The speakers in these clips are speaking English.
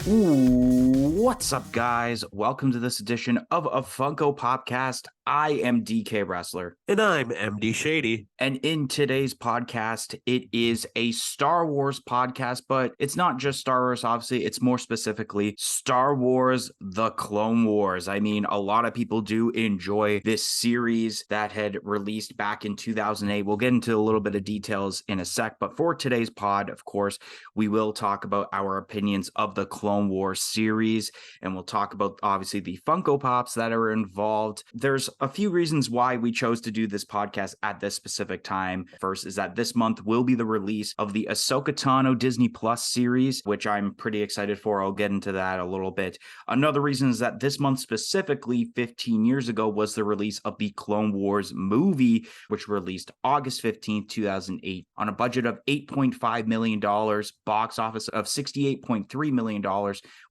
Ooh, what's up, guys? Welcome to this edition of a Funko Popcast. I am DK Wrestler. And I'm MD Shady. And in today's podcast, it is a Star Wars podcast, but it's not just Star Wars, obviously. It's more specifically Star Wars The Clone Wars. I mean, a lot of people do enjoy this series that had released back in 2008. We'll get into a little bit of details in a sec, but for today's pod, of course, we will talk about our opinions of the Clone Wars series, and we'll talk about, obviously, the Funko Pops that are involved. There's a few reasons why we chose to do this podcast at this specific time. First is that this month will be the release of the Ahsoka Tano Disney Plus series, which I'm pretty excited for. I'll get into that a little bit. Another reason is that this month specifically, 15 years ago, was the release of the Clone Wars movie, which released August 15th, 2008, on a budget of $8.5 million, box office of $68.3 million,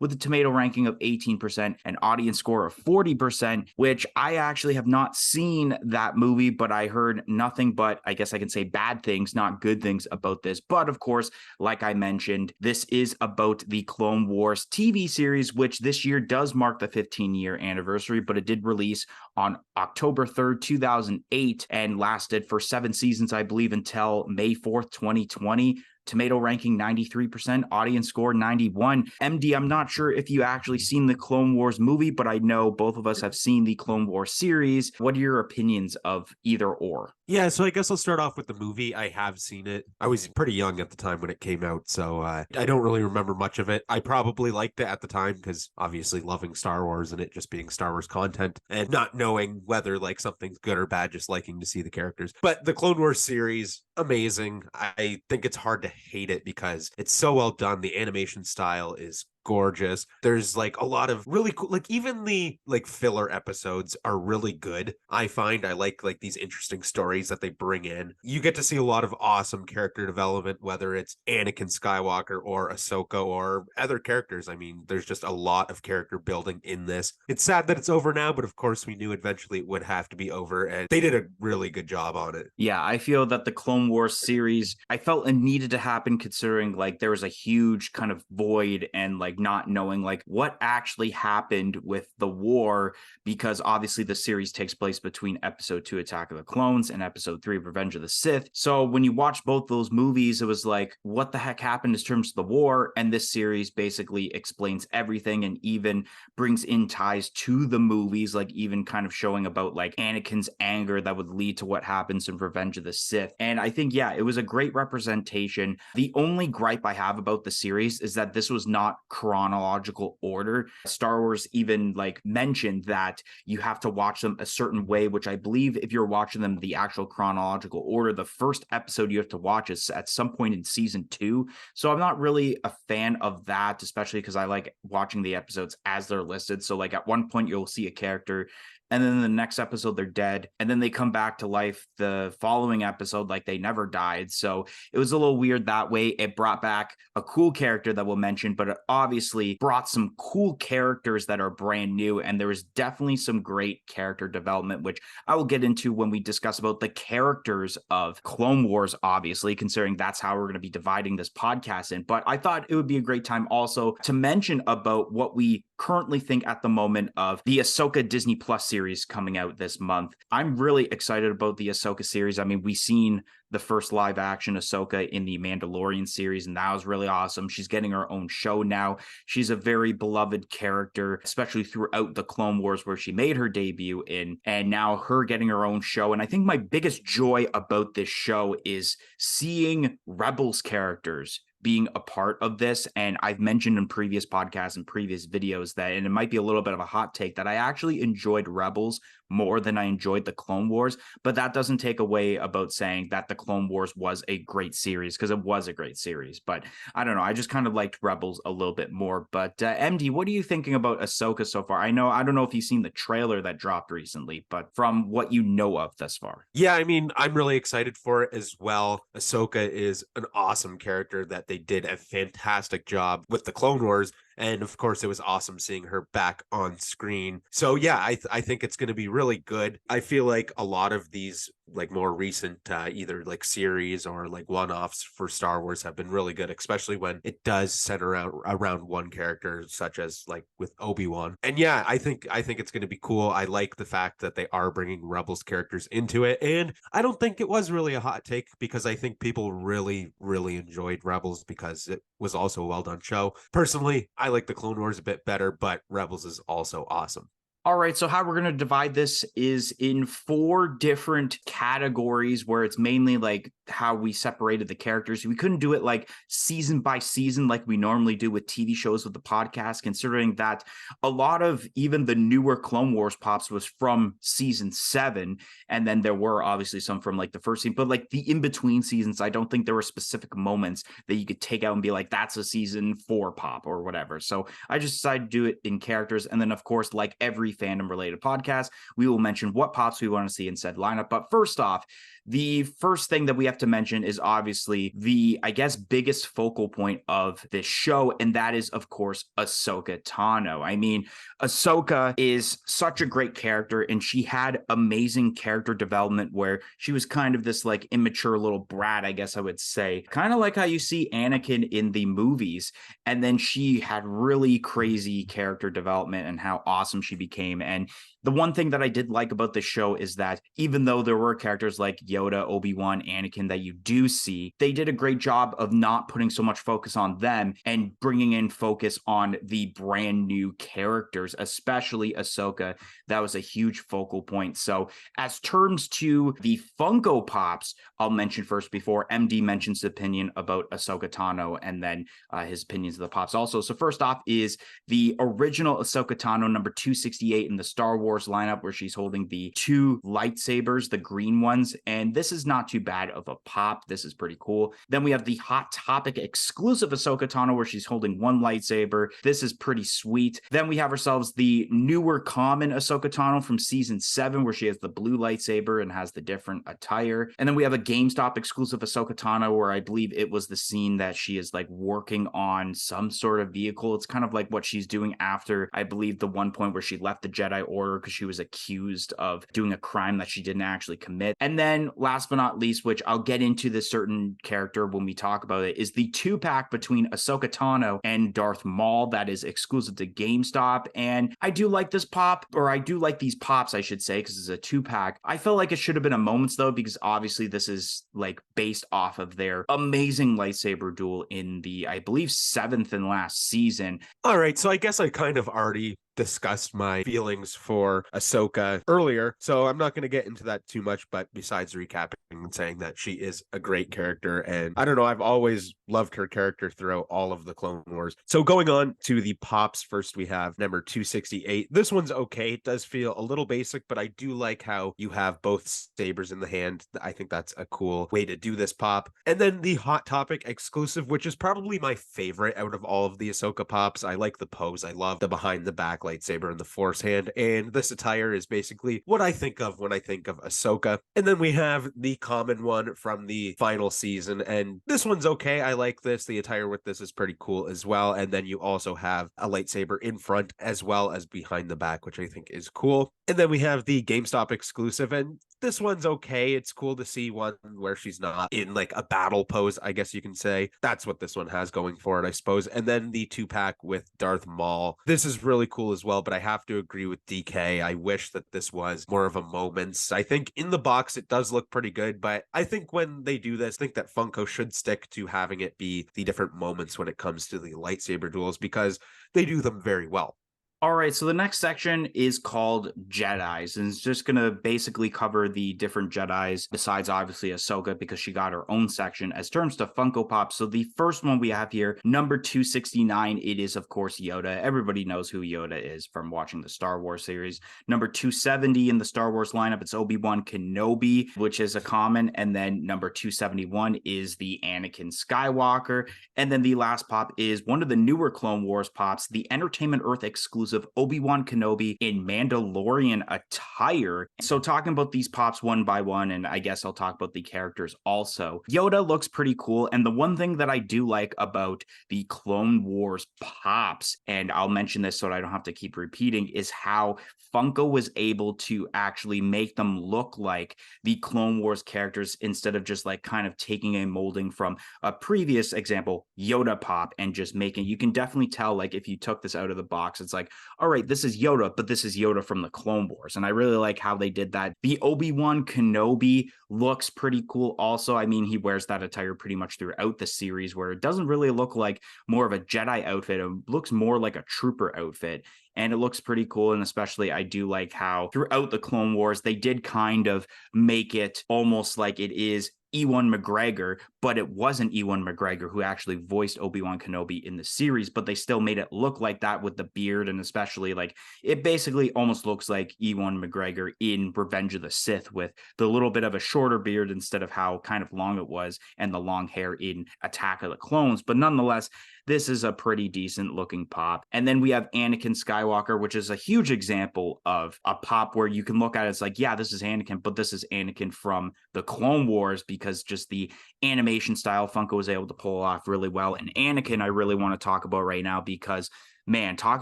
with a tomato ranking of 18% and audience score of 40%, which I actually have not seen that movie, but I heard nothing but, I guess I can say, bad things, not good things about this. But of course, like I mentioned, this is about the Clone Wars TV series, which this year does mark the 15-year anniversary, but it did release on October 3rd, 2008, and lasted for 7 seasons, I believe, until May 4th, 2020. Tomato ranking 93%, audience score 91. MD, I'm not sure if you actually seen the Clone Wars movie, but I know both of us have seen the Clone Wars series. What are your opinions of either or? Yeah, so I guess I'll start off with the movie. I have seen it. I was pretty young at the time when it came out, so I don't really remember much of it. I probably liked it at the time because obviously loving Star Wars and it just being Star Wars content and not knowing whether like something's good or bad, just liking to see the characters. But the Clone Wars series, amazing. I think it's hard to hate it because it's so well done. The animation style is gorgeous. There's like a lot of really cool, like even the like filler episodes are really good. I find I like these interesting stories that they bring in. You get to see a lot of awesome character development, whether it's Anakin Skywalker or Ahsoka or other characters. I mean, there's just a lot of character building in this. It's sad that it's over now, but of course we knew eventually it would have to be over, and they did a really good job on it. Yeah, I feel that the Clone Wars series, I felt it needed to happen considering like there was a huge kind of void and like not knowing like what actually happened with the war, because obviously the series takes place between episode 2 Attack of the Clones and episode 3 Revenge of the Sith. So when you watch both those movies, it was like, what the heck happened in terms of the war? And this series basically explains everything and even brings in ties to the movies, like even kind of showing about like Anakin's anger that would lead to what happens in Revenge of the Sith. And I think, yeah, it was a great representation. The only gripe I have about the series is that this was not chronological order. Star Wars even like mentioned that you have to watch them a certain way, which I believe if you're watching them the actual chronological order, the first episode you have to watch is at some point in season 2. So I'm not really a fan of that, especially because I like watching the episodes as they're listed. So like at one point you'll see a character and then the next episode they're dead, and then they come back to life the following episode like they never died. So it was a little weird that way. It brought back a cool character that we'll mention, but it obviously brought some cool characters that are brand new, and there was definitely some great character development, which I will get into when we discuss about the characters of Clone Wars, obviously, considering that's how we're going to be dividing this podcast in. But I thought it would be a great time also to mention about what we currently think at the moment of the Ahsoka Disney Plus series coming out this month. I'm really excited about the Ahsoka series. I mean, we've seen the first live action Ahsoka in the Mandalorian series, and that was really awesome. She's getting her own show now. She's a very beloved character, especially throughout the Clone Wars where she made her debut in, and now her getting her own show. And I think my biggest joy about this show is seeing Rebels characters being a part of this. And I've mentioned in previous podcasts and previous videos that, and it might be a little bit of a hot take, that I actually enjoyed Rebels more than I enjoyed the Clone Wars, but that doesn't take away about saying that the Clone Wars was a great series, because it was a great series. But I don't know, I just kind of liked Rebels a little bit more. But MD, what are you thinking about Ahsoka so far? I don't know if you've seen the trailer that dropped recently, but from what you know of thus far. Yeah, I mean, I'm really excited for it as well. Ahsoka is an awesome character that they did a fantastic job with the Clone Wars. And of course, it was awesome seeing her back on screen. So yeah, I think it's going to be really good. I feel like a lot of these like more recent either like series or like one-offs for Star Wars have been really good, especially when it does center around one character, such as like with Obi-Wan. And yeah, I think it's going to be cool. I like the fact that they are bringing Rebels characters into it, and I don't think it was really a hot take because I think people really enjoyed Rebels because it was also a well done show. Personally, I like the Clone Wars a bit better, but Rebels is also awesome. All right, so how we're going to divide this is in 4 different categories where it's mainly like how we separated the characters. We couldn't do it like season by season like we normally do with TV shows with the podcast, considering that a lot of even the newer Clone Wars pops was from season 7, and then there were obviously some from like the first season, but like the in-between seasons, I don't think there were specific moments that you could take out and be like, that's a season 4 pop or whatever. So I just decided to do it in characters, and then of course, like every fandom related podcast, we will mention what pops we want to see in said lineup. But first off, the first thing that we have to mention is obviously the, I guess, biggest focal point of this show, and that is, of course, Ahsoka Tano. I mean, Ahsoka is such a great character, and she had amazing character development where she was kind of this like immature little brat, I guess I would say, kind of like how you see Anakin in the movies. And then she had really crazy character development and how awesome she became. And the one thing that I did like about this show is that even though there were characters like Yoda, Obi-Wan, Anakin that you do see, they did a great job of not putting so much focus on them and bringing in focus on the brand new characters, especially Ahsoka. That was a huge focal point. So as terms to the Funko Pops, I'll mention first before MD mentions the opinion about Ahsoka Tano and then his opinions of the pops also. So first off is the original Ahsoka Tano number 268 in the Star Wars lineup, where she's holding the 2 lightsabers, the green ones, and this is not too bad of a pop. This is pretty cool. Then we have the Hot Topic exclusive Ahsoka Tano, where she's holding 1 lightsaber. This is pretty sweet. Then we have ourselves the newer common Ahsoka Tano from season 7, where she has the blue lightsaber and has the different attire. And then we have a GameStop exclusive Ahsoka Tano, where I believe it was the scene that she is like working on some sort of vehicle. It's kind of like what she's doing after, I believe, the one point where she left the Jedi Order because she was accused of doing a crime that she didn't actually commit. And then last but not least, which I'll get into this certain character when we talk about it, is the 2-pack between Ahsoka Tano and Darth Maul that is exclusive to GameStop. And I do like this pop, or I do like these pops, I should say, because it's a 2-pack. I felt like it should have been a Moments though, because obviously this is like based off of their amazing lightsaber duel in the, I believe, 7th and last season. All right, so I guess I kind of already discussed my feelings for Ahsoka earlier, so I'm not going to get into that too much, but besides recapping and saying that she is a great character, and I don't know, I've always loved her character throughout all of the Clone Wars. So going on to the pops, first we have number 268. This one's okay. It does feel a little basic, but I do like how you have both sabers in the hand. I think that's a cool way to do this pop. And then the Hot Topic exclusive, which is probably my favorite out of all of the Ahsoka pops. I like the pose. I love the behind the back lightsaber and the force hand, and this attire is basically what I think of when I think of Ahsoka. And then we have the common one from the final season, and this one's okay. I like this. The attire with this is pretty cool as well. And then you also have a lightsaber in front as well as behind the back, which I think is cool. And then we have the GameStop exclusive, and this one's okay. It's cool to see one where she's not in like a battle pose, I guess you can say. That's what this one has going for it, I suppose. And then the 2-pack with Darth Maul. This is really cool as well, but I have to agree with DK. I wish that this was more of a Moments. I think in the box it does look pretty good, but I think when they do this, I think that Funko should stick to having it be the different moments when it comes to the lightsaber duels, because they do them very well. All right, so the next section is called Jedis, and it's just going to basically cover the different Jedis, besides obviously Ahsoka, because she got her own section as terms to Funko Pop. So the first one we have here, number 269, it is, of course, Yoda. Everybody knows who Yoda is from watching the Star Wars series. Number 270 in the Star Wars lineup, it's Obi-Wan Kenobi, which is a common. And then number 271 is the Anakin Skywalker. And then the last pop is one of the newer Clone Wars pops, the Entertainment Earth exclusive exclusive Obi-Wan Kenobi in Mandalorian attire. So talking about these pops one by one, and I guess I'll talk about the characters also. Yoda looks pretty cool, and the one thing that I do like about the Clone Wars pops, and I'll mention this so that I don't have to keep repeating, is how Funko was able to actually make them look like the Clone Wars characters instead of just like kind of taking a molding from a previous example, Yoda pop, and just making, you can definitely tell, like if you took this out of the box, it's like, all right, this is Yoda, but this is Yoda from the Clone Wars. And I really like how they did that. The Obi-Wan Kenobi looks pretty cool also. I mean, he wears that attire pretty much throughout the series, where it doesn't really look like more of a Jedi outfit. It looks more like a trooper outfit. And it looks pretty cool. And especially, I do like how throughout the Clone Wars, they did kind of make it almost like it is Ewan McGregor, but it wasn't Ewan McGregor who actually voiced Obi-Wan Kenobi in the series, but they still made it look like that with the beard, and especially like it basically almost looks like Ewan McGregor in Revenge of the Sith with the little bit of a shorter beard instead of how kind of long it was and the long hair in Attack of the Clones. But nonetheless, this is a pretty decent looking pop. And then we have Anakin Skywalker, which is a huge example of a pop where you can look at it, it's like, yeah, this is Anakin, but this is Anakin from the Clone Wars, because just the animation style Funko was able to pull off really well. And Anakin, I really want to talk about right now, because man, talk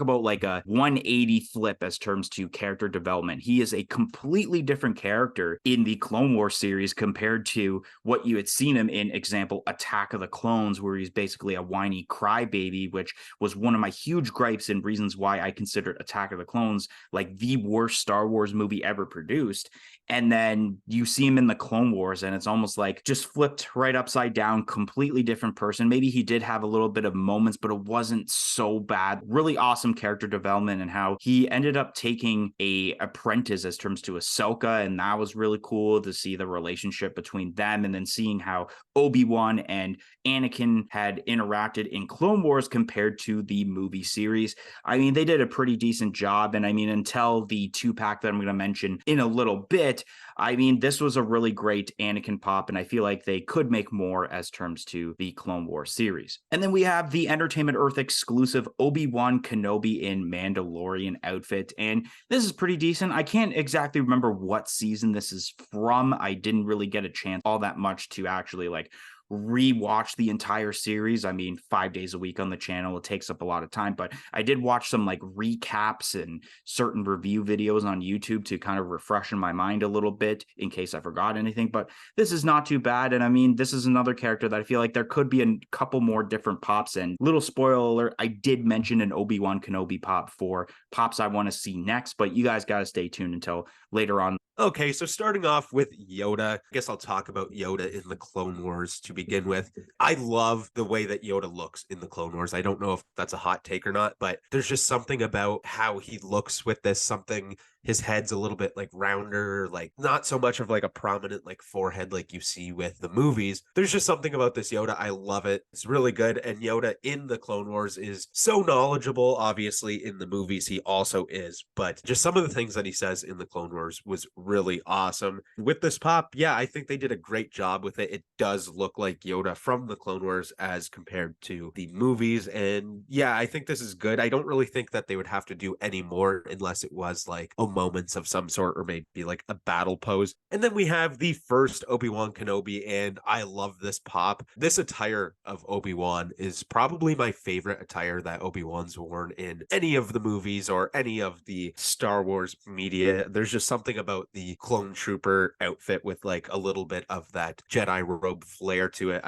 about like a 180 flip as terms to character development. He is a completely different character in the Clone Wars series compared to what you had seen him in, example, Attack of the Clones, where he's basically a whiny crybaby, which was one of my huge gripes and reasons why I considered Attack of the Clones like the worst Star Wars movie ever produced. And then you see him in the Clone Wars, and it's almost like just flipped right upside down, completely different person. Maybe he did have a little bit of moments, but it wasn't so bad. Really awesome character development, and how he ended up taking a apprentice as terms to Ahsoka, and that was really cool to see the relationship between them, and then seeing how Obi-Wan and Anakin had interacted in Clone Wars compared to the movie series. I mean, they did a pretty decent job, and I mean, until the 2-pack that I'm going to mention in a little bit, I mean, this was a really great Anakin pop, and I feel like they could make more as terms to the Clone Wars series. And then we have the Entertainment Earth exclusive Obi-Wan Kenobi in Mandalorian outfit, and this is pretty decent. I can't exactly remember what season this is from. I didn't really get a chance all that much to actually like rewatch the entire series. I mean, 5 days a week on the channel, it takes up a lot of time, but I did watch some like recaps and certain review videos on YouTube to kind of refresh in my mind a little bit in case I forgot anything. But this is not too bad. And I mean, this is another character that I feel like there could be a couple more different pops. And little spoiler alert, I did mention an Obi-Wan Kenobi pop for pops I want to see next, but you guys got to stay tuned until later on. Okay, so starting off with Yoda, I guess I'll talk about Yoda in the Clone Wars to begin with. I love the way that Yoda looks in the Clone Wars. I don't know if that's a hot take or not, but there's just something about how he looks with this, something, his head's a little bit like rounder, like not so much of like a prominent like forehead like you see with the movies. There's just something about this Yoda. I love it. It's really good. And Yoda in the Clone Wars is so knowledgeable. Obviously in the movies he also is, but just some of the things that he says in the Clone Wars was really awesome. With this pop, yeah, I think they did a great job with it. It does look like Yoda from the Clone Wars as compared to the movies. And yeah, I think this is good. I don't really think that they would have to do any more unless it was like a moments of some sort, or maybe like a battle pose. And then we have the first Obi-Wan Kenobi, and I love this pop. This attire of Obi-Wan is probably my favorite attire that Obi-Wan's worn in any of the movies or any of the Star Wars media. There's just something about the clone trooper outfit with like a little bit of that Jedi robe flair to it.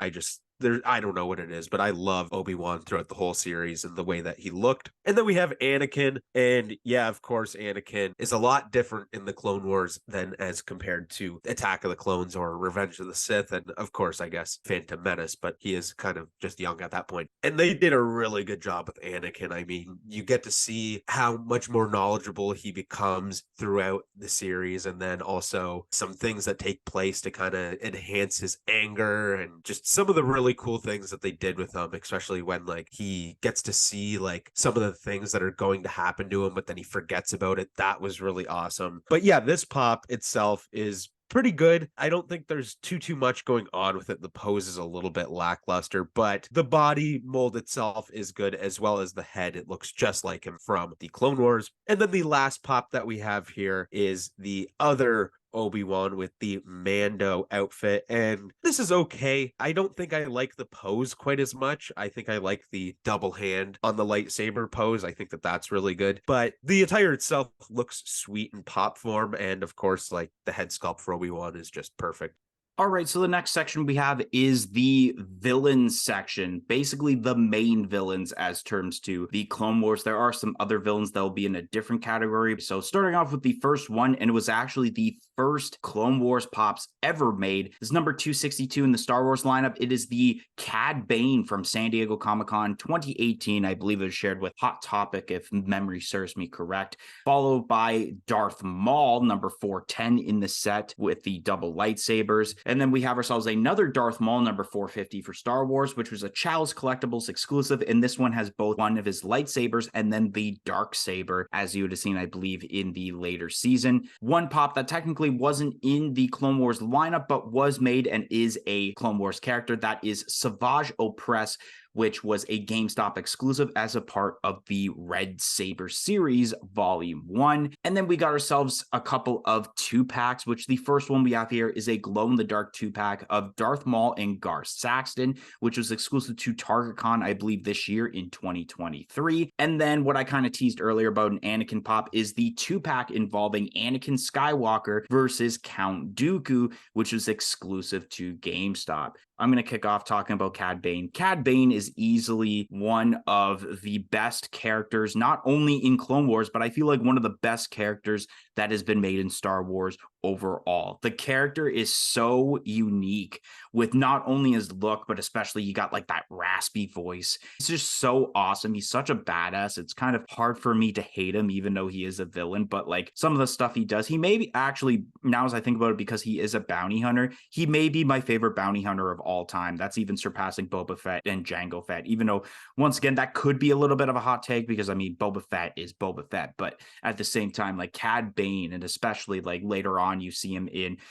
I don't know what it is, but I love Obi-Wan throughout the whole series and the way that he looked. And then we have Anakin. And yeah, of course, Anakin is a lot different in the Clone Wars than as compared to Attack of the Clones or Revenge of the Sith. And of course, I guess Phantom Menace, but he is kind of just young at that point. And they did a really good job with Anakin. I mean, you get to see how much more knowledgeable he becomes throughout the series. And then also some things that take place to kind of enhance his anger and just some of the really cool things that they did with him, especially when like he gets to see like some of the things that are going to happen to him, but then he forgets about it. That was really awesome. But yeah, this pop itself is pretty good. I don't think there's too much going on with it. The pose is a little bit lackluster, but the body mold itself is good, as well as the head. It looks just like him from the Clone Wars. And then the last pop that we have here is the other Obi-Wan with the Mando outfit, and this is okay. I don't think I like the pose quite as much. I think I like the double hand on the lightsaber pose. I think that that's really good, but the attire itself looks sweet in pop form, and of course, like, the head sculpt for Obi-Wan is just perfect. All right, so the next section we have is the villains section, basically the main villains as terms to the Clone Wars. There are some other villains that will be in a different category. So starting off with the first one, and it was actually the first Clone Wars pops ever made. This is number 262 in the Star Wars lineup. It is the Cad Bane from San Diego Comic-Con 2018. I believe it was shared with Hot Topic, if memory serves me correct, followed by Darth Maul, number 410 in the set with the double lightsabers. And then we have ourselves another Darth Maul, number 450 for Star Wars, which was a Chalice Collectibles exclusive. And this one has both one of his lightsabers and then the dark saber, as you would have seen, I believe, in the later season. One pop that technically wasn't in the Clone Wars lineup, but was made and is a Clone Wars character. That is Savage Opress, which was a GameStop exclusive as a part of the Red Saber series, Volume 1. And then we got ourselves a couple of 2-packs, which the first one we have here is a glow-in-the-dark 2-pack of Darth Maul and Gar Saxton, which was exclusive to TargetCon, I believe, this year in 2023. And then what I kind of teased earlier about an Anakin pop is the 2-pack involving Anakin Skywalker versus Count Dooku, which was exclusive to GameStop. I'm going to kick off talking about Cad Bane. Cad Bane is easily one of the best characters, not only in Clone Wars, but I feel like one of the best characters that has been made in Star Wars overall. The character is so unique with not only his look, but especially you got like that raspy voice. It's just so awesome. He's such a badass. It's kind of hard for me to hate him, even though he is a villain, but like some of the stuff he does, he may be actually, now as I think about it, because he is a bounty hunter, he may be my favorite bounty hunter of all time. That's even surpassing Boba Fett and Jango Fett, even though once again, that could be a little bit of a hot take because I mean, Boba Fett is Boba Fett, but at the same time, like Cad Bane, and especially like later on, you see him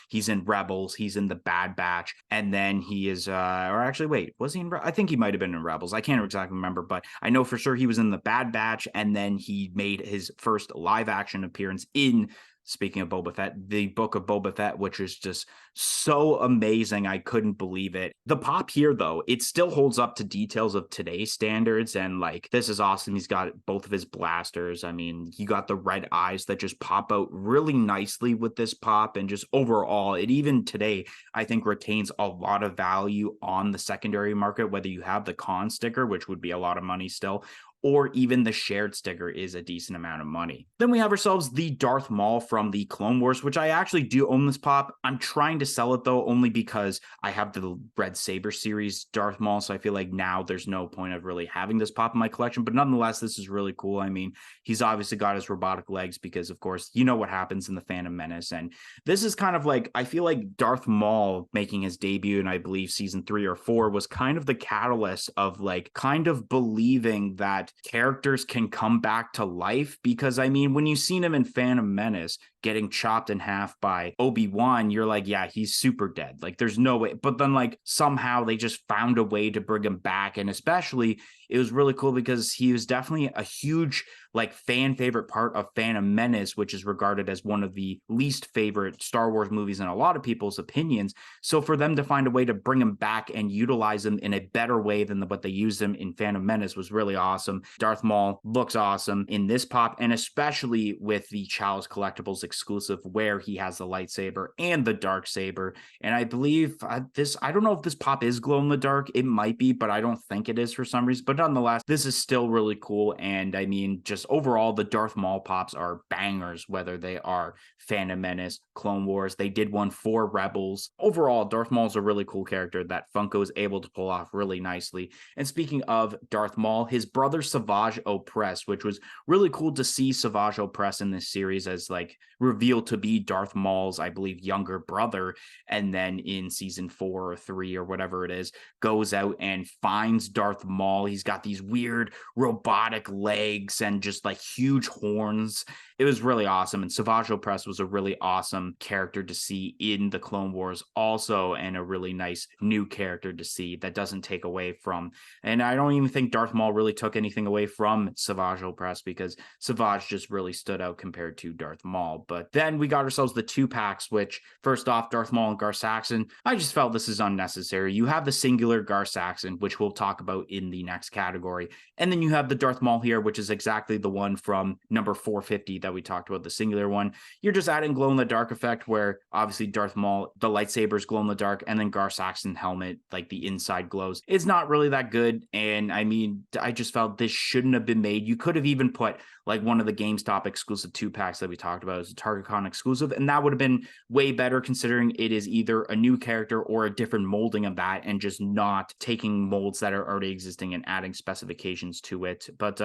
he's in Rebels, he's in the Bad Batch, and then he is, or actually, wait, was he in, I think he might have been in Rebels. I can't exactly remember, but I know for sure he was in the Bad Batch, and then he made his first live action appearance in, speaking of Boba Fett, the Book of Boba Fett, which is just so amazing. I couldn't believe it. The pop here, though, it still holds up to details of today's standards. And like, this is awesome. He's got both of his blasters. I mean, you got the red eyes that just pop out really nicely with this pop. And just overall, it even today, I think retains a lot of value on the secondary market, whether you have the con sticker, which would be a lot of money still, or even the shared sticker is a decent amount of money. Then we have ourselves the Darth Maul from the Clone Wars, which I actually do own this pop. I'm trying to sell it though, only because I have the Red Saber series Darth Maul, so I feel like now there's no point of really having this pop in my collection, but nonetheless, this is really cool. I mean, he's obviously got his robotic legs because, of course, you know what happens in the Phantom Menace, and this is kind of like, I feel like Darth Maul making his debut in, I believe, season 3 or 4 was kind of the catalyst of like kind of believing that characters can come back to life, because I mean, when you seen him in Phantom Menace getting chopped in half by Obi-Wan, you're like, yeah, he's super dead. Like, there's no way. But then like somehow they just found a way to bring him back. And especially it was really cool because he was definitely a huge like fan favorite part of Phantom Menace, which is regarded as one of the least favorite Star Wars movies in a lot of people's opinions. So for them to find a way to bring him back and utilize him in a better way than what they used him in Phantom Menace was really awesome. Darth Maul looks awesome in this pop, and especially with the Chalice Collectibles exclusive where he has the lightsaber and the dark saber. And I believe I don't know if this pop is glow in the dark. It might be, but I don't think it is for some reason. But nonetheless, this is still really cool. And I mean, just overall, the Darth Maul pops are bangers, whether they are Phantom Menace, Clone Wars. They did one for Rebels. Overall, Darth Maul is a really cool character that Funko is able to pull off really nicely. And speaking of Darth Maul, his brother Savage Opress, which was really cool to see Savage Opress in this series as like revealed to be Darth Maul's, I believe, younger brother. And then in season 4 or 3 or whatever it is, goes out and finds Darth Maul. He's got these weird robotic legs and just like huge horns. it was really awesome. And Savage Opress was a really awesome character to see in the Clone Wars also, and a really nice new character to see that doesn't take away from. And I don't even think Darth Maul really took anything away from Savage Opress, because Savage just really stood out compared to Darth Maul. But then we got ourselves the 2-packs, which first off, Darth Maul and Gar Saxon. I just felt this is unnecessary. You have the singular Gar Saxon, which we'll talk about in the next category. And then you have the Darth Maul here, which is exactly the one from number 450 that we talked about, the singular one. You're just adding glow in the dark effect, where obviously Darth Maul, the lightsabers glow in the dark, and then Gar Saxon helmet, like the inside glows. It's not really that good. And I mean, I just felt this shouldn't have been made. You could have even put like one of the GameStop exclusive 2-packs that we talked about as a TargetCon exclusive, and that would have been way better, considering it is either a new character or a different molding of that, and just not taking molds that are already existing and adding specifications to it. But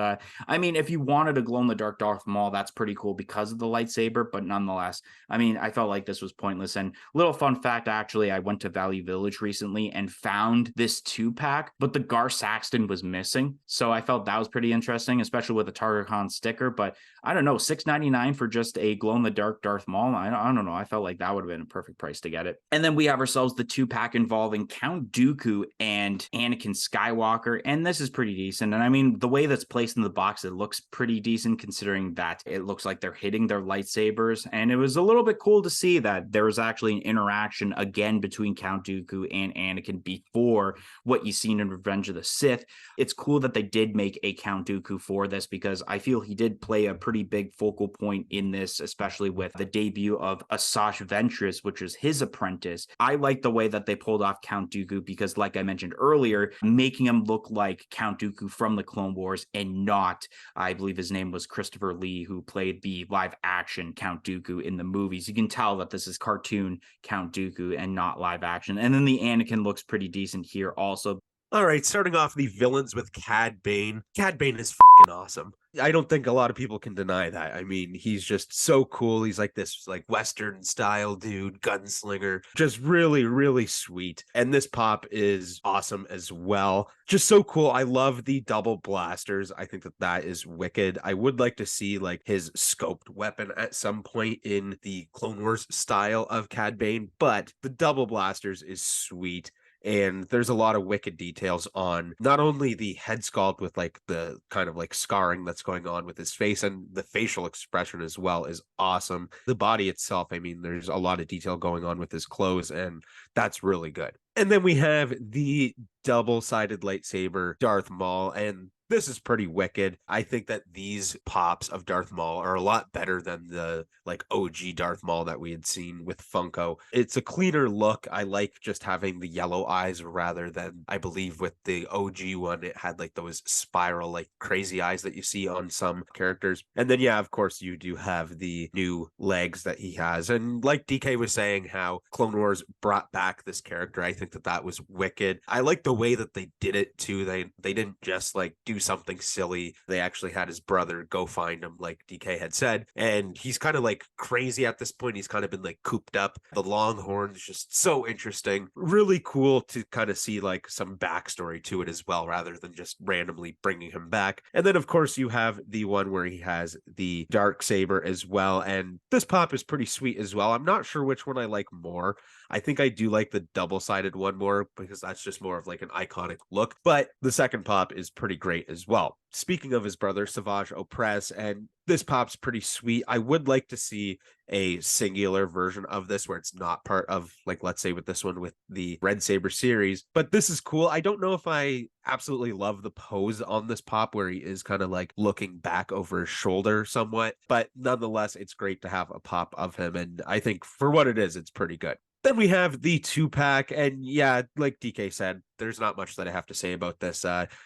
I mean, if you wanted a glow-in-the-dark Darth Maul, that's pretty cool because of the lightsaber, but nonetheless, I mean, I felt like this was pointless. And little fun fact, actually, I went to Value Village recently and found this 2-pack, but the Gar Saxton was missing, so I felt that was pretty interesting, especially with a TargetCon sticker. But I don't know, $6.99 for just a glow-in-the-dark Darth Maul, I don't know, I felt like that would have been a perfect price to get it. And then we have ourselves the 2-pack involving Count Dooku and Anakin Skywalker, and this is pretty decent. And I mean, the way that's placed in the box, it looks pretty decent, considering that it looks like they're hitting their lightsabers. And it was a little bit cool to see that there was actually an interaction again between Count Dooku and Anakin before what you've seen in Revenge of the Sith. It's cool that they did make a Count Dooku for this, because I feel he did play a pretty big focal point in this, especially with the debut of Asajj Ventress, which is his apprentice. I like the way that they pulled off Count Dooku, because like I mentioned earlier, making him look like Count Dooku from the Clone Wars and not, I believe his name was Christopher Lee, who played the live action Count Dooku in the movies. You can tell that this is cartoon Count Dooku and not live action. And then the Anakin looks pretty decent here also. All right, starting off the villains with Cad Bane. Cad Bane is fucking awesome. I don't think a lot of people can deny that. I mean, he's just so cool. He's like this like Western style dude, gunslinger, just really, really sweet. And this pop is awesome as well. Just so cool. I love the double blasters. I think that that is wicked. I would like to see like his scoped weapon at some point in the Clone Wars style of Cad Bane, but the double blasters is sweet. And there's a lot of wicked details on not only the head sculpt with like the kind of like scarring that's going on with his face, and the facial expression as well is awesome. The body itself, I mean, there's a lot of detail going on with his clothes, and that's really good. And then we have the double-sided lightsaber Darth Maul, and this is pretty wicked. I think that these pops of Darth Maul are a lot better than the like OG Darth Maul that we had seen with Funko. It's a cleaner look. I like just having the yellow eyes rather than, I believe with the OG one, it had like those spiral, like crazy eyes that you see on some characters. And then, yeah, of course, you do have the new legs that he has. And like DK was saying, how Clone Wars brought back this character, I think that that was wicked. I like the way that they did it too. They didn't just like do something silly. They actually had his brother go find him, like DK had said, and he's kind of like crazy at this point. He's kind of been like cooped up. The Longhorn is just so interesting, really cool to kind of see like some backstory to it as well, rather than just randomly bringing him back. And then of course you have the one where he has the dark saber as well, and this pop is pretty sweet as well. I'm not sure which one I like more. I think I do like the double-sided one more, because that's just more of like an iconic look, but the second pop is pretty great as well. Speaking of his brother, Savage Opress, and this pop's pretty sweet. I would like to see a singular version of this where it's not part of, like, let's say with this one with the Red Saber series, but this is cool. I don't know if I absolutely love the pose on this pop where he is kind of like looking back over his shoulder somewhat, but nonetheless, it's great to have a pop of him, and I think for what it is, it's pretty good. Then we have the 2-pack, and yeah, like DK said, there's not much that I have to say about this.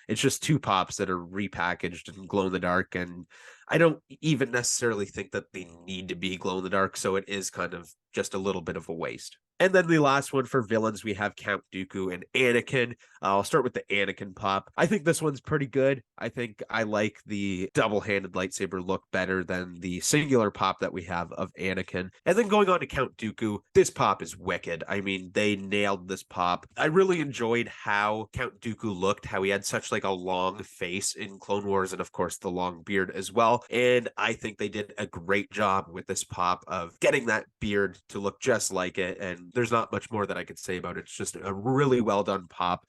It's just 2 pops that are repackaged and glow in the dark, and I don't even necessarily think that they need to be glow in the dark, so it is kind of just a little bit of a waste. And then the last one for villains, we have Count Dooku and Anakin. I'll start with the Anakin pop. I think this one's pretty good. I think I like the double-handed lightsaber look better than the singular pop that we have of Anakin. And then going on to Count Dooku, this pop is wicked. I mean, they nailed this pop. I really enjoyed how Count Dooku looked, how he had such like a long face in Clone Wars, and of course the long beard as well. And I think they did a great job with this pop of getting that beard to look just like it. And there's not much more that I could say about it. It's just a really well done pop.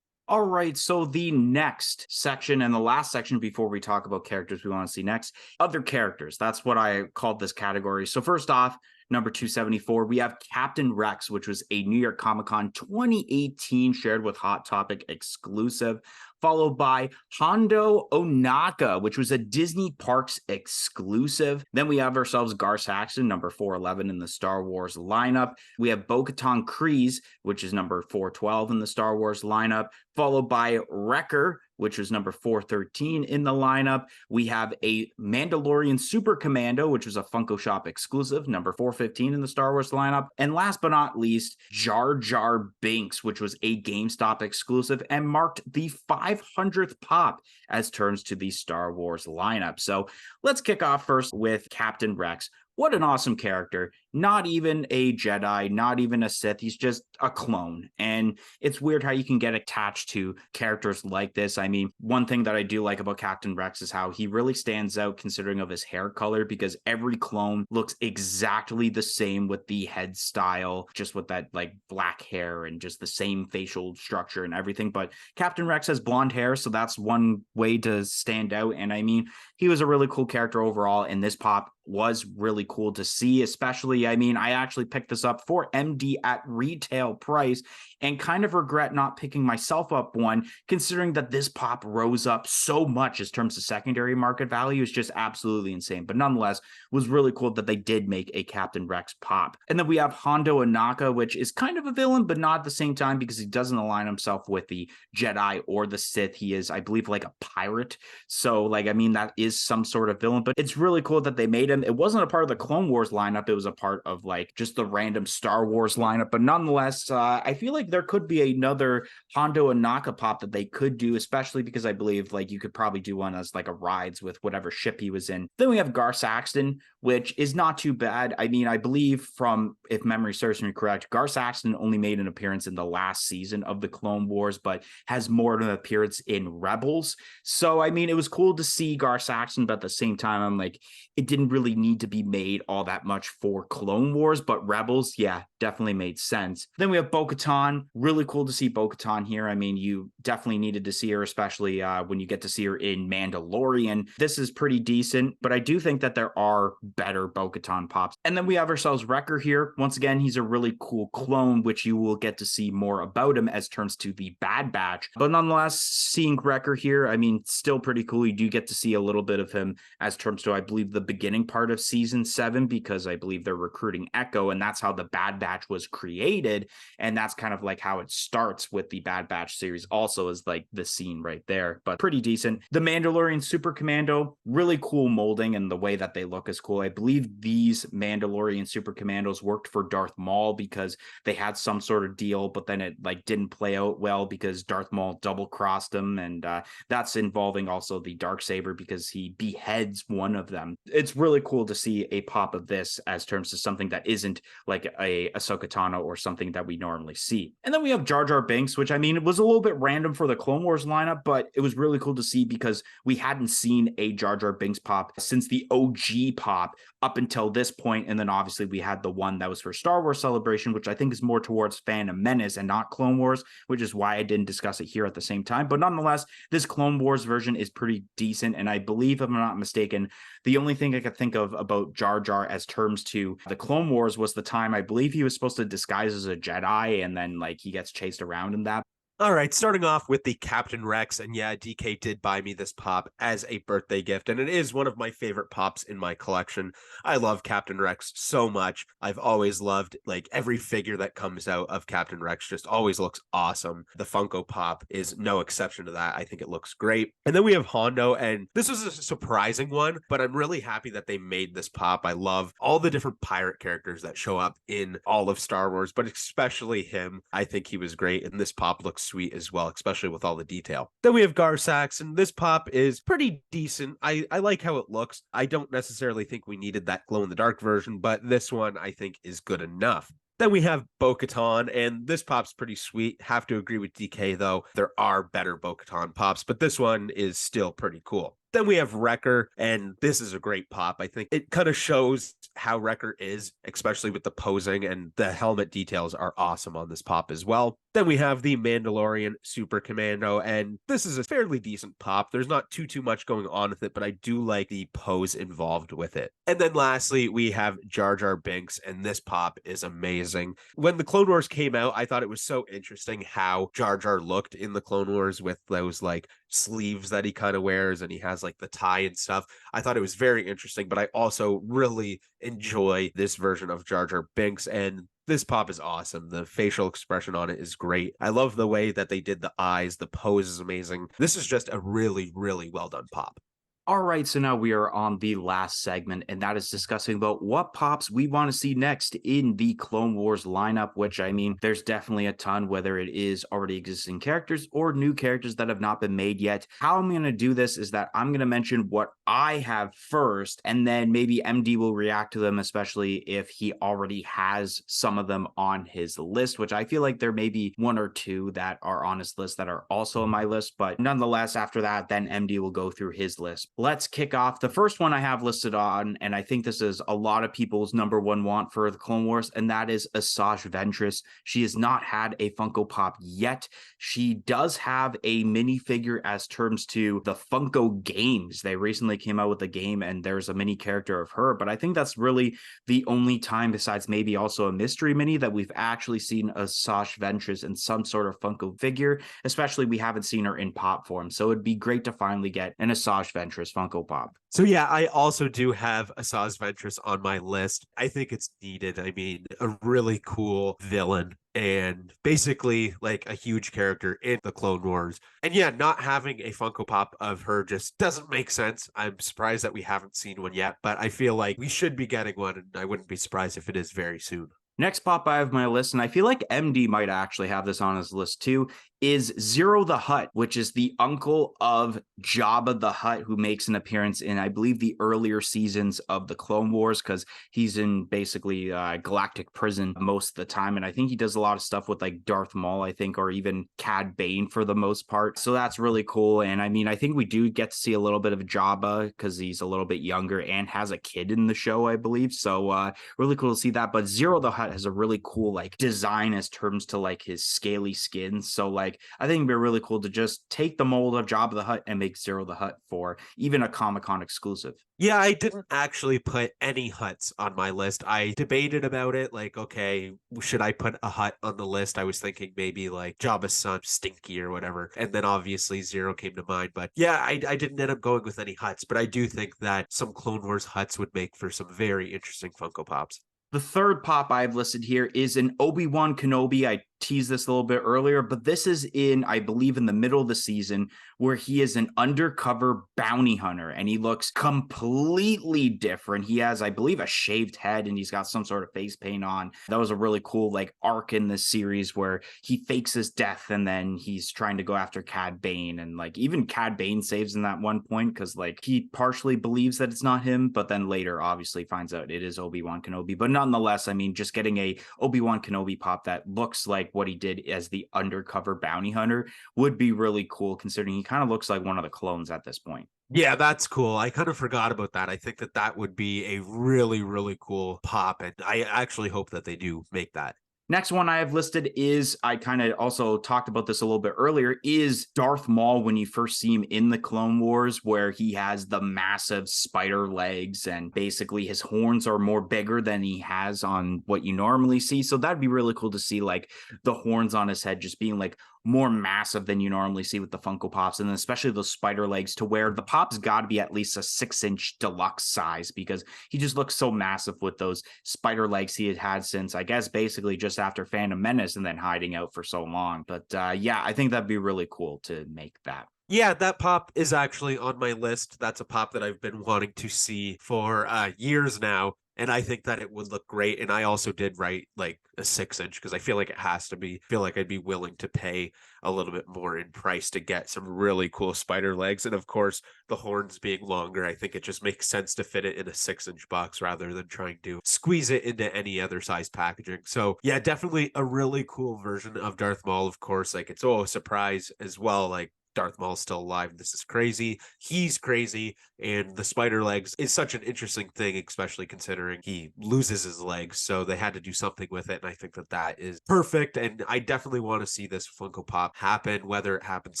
All right, so the next section and the last section before we talk about characters we want to see next, other characters. That's what I called this category. So first off, number 274, we have Captain Rex, which was a New York Comic Con 2018 shared with Hot Topic exclusive, followed by Hondo Ohnaka, which was a Disney Parks exclusive. Then we have ourselves Gar Saxon, number 411 in the Star Wars lineup. We have Bo-Katan Kryze, which is number 412 in the Star Wars lineup, followed by Wrecker, which was number 413 in the lineup. We have a Mandalorian Super Commando, which was a Funko Shop exclusive, number 415 in the Star Wars lineup. And last but not least, Jar Jar Binks, which was a GameStop exclusive and marked the 500th pop as turns to the Star Wars lineup. So let's kick off first with Captain Rex. What an awesome character. Not even a Jedi, not even a Sith. He's just a clone. And it's weird how you can get attached to characters like this. I mean, one thing that I do like about Captain Rex is how he really stands out considering of his hair color, because every clone looks exactly the same with the head style, just with that like black hair and just the same facial structure and everything. But Captain Rex has blonde hair, so that's one way to stand out. And I mean, he was a really cool character overall, and this pop was really cool to see, especially, I mean, I actually picked this up for MD at retail price and kind of regret not picking myself up one, considering that this pop rose up so much in terms of secondary market value. Is just absolutely insane. But nonetheless, was really cool that they did make a Captain Rex pop. And then we have Hondo Ohnaka, which is kind of a villain, but not at the same time, because he doesn't align himself with the Jedi or the Sith. He is, I believe, like a pirate. So, like, I mean, that is some sort of villain, but it's really cool that they made him. It wasn't a part of the Clone Wars lineup. It was a part of like just the random Star Wars lineup. But nonetheless, I feel like there could be another Hondo Ohnaka pop that they could do, especially because I believe like you could probably do one as like a rides with whatever ship he was in. Then we have Gar Saxon, which is not too bad. I mean, I believe from, if memory serves me correct, Gar Saxon only made an appearance in the last season of the Clone Wars, but has more of an appearance in Rebels. So, I mean, it was cool to see Gar Saxon, but at the same time, I'm like, it didn't really need to be made all that much for Clone Wars, but Rebels, yeah, definitely made sense. Then we have Bo-Katan. Really cool to see Bo-Katan here. I mean, you definitely needed to see her, especially when you get to see her in Mandalorian. This is pretty decent, but I do think that there are better Bo-Katan pops. And then we have ourselves Wrecker here. Once again, he's a really cool clone, which you will get to see more about him as turns to the Bad Batch. But nonetheless, seeing Wrecker here, I mean, still pretty cool. You do get to see a little bit of him as terms to, I believe, the beginning part of season 7, because I believe they're recruiting Echo, and that's how the Bad Batch was created. And that's kind of like how it starts with the Bad Batch series also, is like the scene right there, but pretty decent. The Mandalorian Super Commando, really cool molding, and the way that they look is cool. I believe these Mandalorian Super Commandos worked for Darth Maul because they had some sort of deal, but then it like didn't play out well because Darth Maul double crossed him, and that's involving also the Darksaber because he beheads one of them. It's really cool to see a pop of this as terms to something that isn't like a Ahsoka Tano or something that we normally see. And then we have Jar Jar Binks, which I mean, it was a little bit random for the Clone Wars lineup, but it was really cool to see because we hadn't seen a Jar Jar Binks pop since the OG pop up until this point. And then obviously we had the one that was for Star Wars Celebration, which I think is more towards Phantom Menace and not Clone Wars, which is why I didn't discuss it here at the same time. But nonetheless, this Clone Wars version is pretty decent. And I believe, if I'm not mistaken, the only thing I could think of about Jar Jar as terms to the Clone Wars was the time I believe he was supposed to disguise as a Jedi, and then like he gets chased around in that. All right, starting off with the Captain Rex. And yeah, DK did buy me this pop as a birthday gift, and it is one of my favorite pops in my collection. I love Captain Rex so much. I've always loved like every figure that comes out of Captain Rex just always looks awesome. The Funko Pop is no exception to that. I think it looks great. And then we have Hondo, and this was a surprising one, but I'm really happy that they made this pop. I love all the different pirate characters that show up in all of Star Wars, but especially him. I think he was great, and this pop looks sweet as well, especially with all the detail. Then we have Garsax, and this pop is pretty decent. I like how it looks. I don't necessarily think we needed that glow in the dark version, but this one I think is good enough. Then we have Bo-Katan, and this pop's pretty sweet. Have to agree with DK, though. There are better Bo-Katan pops, but this one is still pretty cool. Then we have Wrecker, and this is a great pop. I think it kind of shows how Wrecker is, especially with the posing, and the helmet details are awesome on this pop as well. Then we have the Mandalorian Super Commando, and this is a fairly decent pop. There's not too much going on with it, but I do like the pose involved with it. And then lastly, we have Jar Jar Binks, and this pop is amazing. When the Clone Wars came out, I thought it was so interesting how Jar Jar looked in the Clone Wars with those like sleeves that he kind of wears, and he has like the tie and stuff. I thought it was very interesting, but I also really enjoy this version of Jar Jar Binks, and this pop is awesome. The facial expression on it is great. I love the way that they did the eyes. The pose is amazing. This is just a really, really well done pop. All right, so now we are on the last segment, and that is discussing about what pops we want to see next in the Clone Wars lineup, which, I mean, there's definitely a ton, whether it is already existing characters or new characters that have not been made yet. How I'm going to do this is that I'm going to mention what I have first, and then maybe MD will react to them, especially if he already has some of them on his list, which I feel like there may be one or two that are on his list that are also on my list, but nonetheless, after that, then MD will go through his list. Let's kick off. The first one I have listed on, and I think this is a lot of people's number one want for the Clone Wars, and that is Asajj Ventress. She has not had a Funko Pop yet. She does have a minifigure as terms to the Funko games. They recently came out with a game, and there's a mini character of her, but I think that's really the only time, besides maybe also a mystery mini, that we've actually seen Asajj Ventress in some sort of Funko figure, especially we haven't seen her in pop form. So it'd be great to finally get an Asajj Ventress Funko Pop. So yeah, I also do have Asajj Ventress on my list. I think it's needed. I mean, a really cool villain and basically like a huge character in the Clone Wars. And yeah, not having a Funko Pop of her just doesn't make sense. I'm surprised that we haven't seen one yet, but I feel like we should be getting one, and I wouldn't be surprised if it is very soon. Next pop I have my list, and I feel like MD might actually have this on his list too, is Zero the Hutt, which is the uncle of Jabba the Hutt, who makes an appearance in, I believe, the earlier seasons of the Clone Wars, because he's in basically galactic prison most of the time, and I think he does a lot of stuff with like Darth Maul, I think, or even Cad Bane for the most part. So that's really cool, and I mean, I think we do get to see a little bit of Jabba because he's a little bit younger and has a kid in the show, I believe. So really cool to see that. But Zero the Hutt has a really cool like design as terms to like his scaly skin. So like I think it'd be really cool to just take the mold of Jabba the Hutt and make Zero the Hutt for even a Comic-Con exclusive. Yeah, I didn't actually put any Hutts on my list. I debated about it, like, okay, should I put a Hutt on the list? I was thinking maybe like Jabba's son, Stinky or whatever. And then obviously Zero came to mind. But yeah, I didn't end up going with any Hutts, but I do think that some Clone Wars Hutts would make for some very interesting Funko Pops. The third pop I've listed here is an Obi-Wan Kenobi. I teased this a little bit earlier, but this is in, I believe, in the middle of the season where he is an undercover bounty hunter and he looks completely different. He has, I believe, a shaved head and he's got some sort of face paint on. That was a really cool like arc in this series where he fakes his death and then he's trying to go after Cad Bane, and like even Cad Bane saves in that one point because like he partially believes that it's not him, but then later obviously finds out it is Obi-Wan Kenobi. But nonetheless, I mean, just getting a Obi-Wan Kenobi pop that looks like what he did as the undercover bounty hunter would be really cool, considering he kind of looks like one of the clones at this point. Yeah, that's cool. I kind of forgot about that. I think that that would be a really, really cool pop, and I actually hope that they do make that. Next one I have listed is, I kind of also talked about this a little bit earlier, is Darth Maul when you first see him in the Clone Wars, where he has the massive spider legs and basically his horns are more bigger than he has on what you normally see. So that'd be really cool to see like the horns on his head just being like more massive than you normally see with the Funko Pops, and then especially those spider legs, to where the Pop's got to be at least a 6-inch deluxe size, because he just looks so massive with those spider legs he had since, I guess, basically just after Phantom Menace and then hiding out for so long. But yeah, I think that'd be really cool to make that. Yeah, that pop is actually on my list. That's a pop that I've been wanting to see for years now. And I think that it would look great. And I also did write like a 6-inch because I feel like it has to be. I feel like I'd be willing to pay a little bit more in price to get some really cool spider legs. And of course, the horns being longer, I think it just makes sense to fit it in a 6-inch box rather than trying to squeeze it into any other size packaging. So yeah, definitely a really cool version of Darth Maul. Of course, like it's a surprise as well. Like, Darth Maul's still alive. This is crazy. He's crazy. And the spider legs is such an interesting thing, especially considering he loses his legs. So they had to do something with it. And I think that that is perfect. And I definitely want to see this Funko Pop happen, whether it happens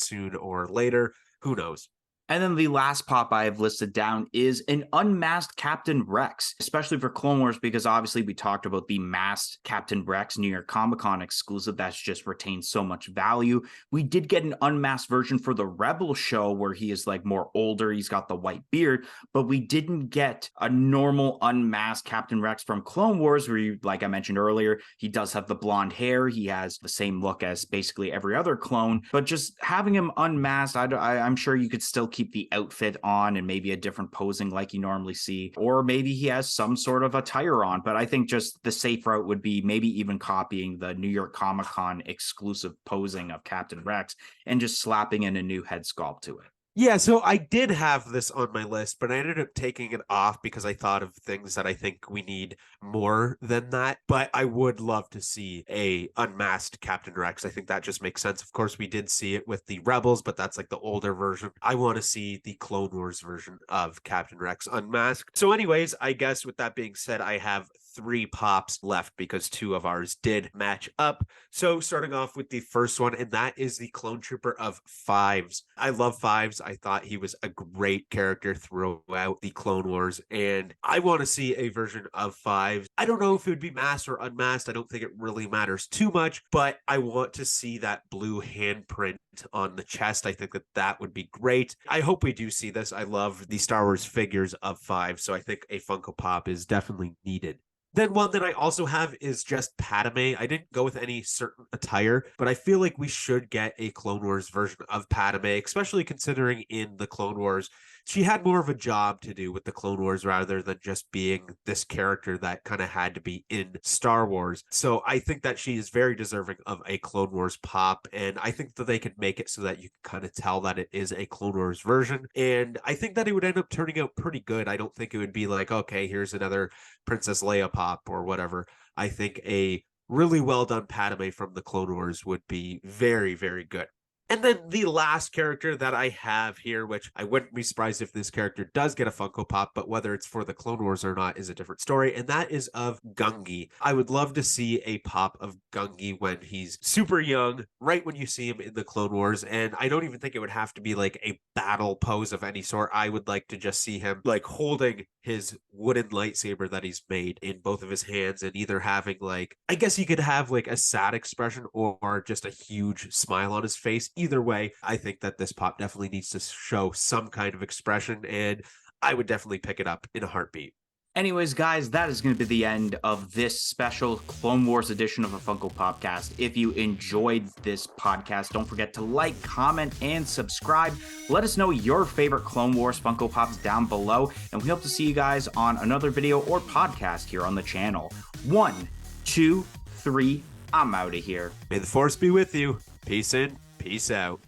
soon or later. Who knows? And then the last pop I have listed down is an unmasked Captain Rex, especially for Clone Wars, because obviously we talked about the masked Captain Rex New York Comic Con exclusive that's just retained so much value. We did get an unmasked version for the Rebel show where he is like more older, he's got the white beard, but we didn't get a normal unmasked Captain Rex from Clone Wars where, you, like I mentioned earlier, he does have the blonde hair, he has the same look as basically every other clone, but just having him unmasked, I'm sure you could still keep the outfit on and maybe a different posing like you normally see, or maybe he has some sort of attire on. But I think just the safe route would be maybe even copying the New York Comic Con exclusive posing of Captain Rex and just slapping in a new head sculpt to it. Yeah, so I did have this on my list, but I ended up taking it off because I thought of things that I think we need more than that. But I would love to see a unmasked Captain Rex. I think that just makes sense. Of course, we did see it with the Rebels, but that's like the older version. I want to see the Clone Wars version of Captain Rex unmasked. So anyways, I guess with that being said, I have 3 pops left because 2 of ours did match up. So starting off with the first one, and that is the Clone Trooper of Fives. I love Fives. I thought he was a great character throughout the Clone Wars, and I want to see a version of Fives. I don't know if it would be masked or unmasked. I don't think it really matters too much, but I want to see that blue handprint on the chest. I think that that would be great. I hope we do see this. I love the Star Wars figures of Fives, so I think a Funko Pop is definitely needed. Then one that I also have is just Padme. I didn't go with any certain attire, but I feel like we should get a Clone Wars version of Padme, especially considering in the Clone Wars, she had more of a job to do with the Clone Wars rather than just being this character that kind of had to be in Star Wars. So I think that she is very deserving of a Clone Wars pop, and I think that they could make it so that you can kind of tell that it is a Clone Wars version. And I think that it would end up turning out pretty good. I don't think it would be like, okay, here's another Princess Leia pop or whatever. I think a really well done Padme from the Clone Wars would be very, very good. And then the last character that I have here, which I wouldn't be surprised if this character does get a Funko Pop, but whether it's for the Clone Wars or not is a different story, and that is of Gungi. I would love to see a pop of Gungi when he's super young, right when you see him in the Clone Wars, and I don't even think it would have to be like a battle pose of any sort. I would like to just see him like holding his wooden lightsaber that he's made in both of his hands and either having like, I guess you could have like a sad expression or just a huge smile on his face. Either way, I think that this pop definitely needs to show some kind of expression, and I would definitely pick it up in a heartbeat. Anyways, guys, that is going to be the end of this special Clone Wars edition of a Funko Popcast. If you enjoyed this podcast, don't forget to like, comment, and subscribe. Let us know your favorite Clone Wars Funko Pops down below, and we hope to see you guys on another video or podcast here on the channel. 1, 2, 3, I'm out of here. May the Force be with you. Peace in, peace out.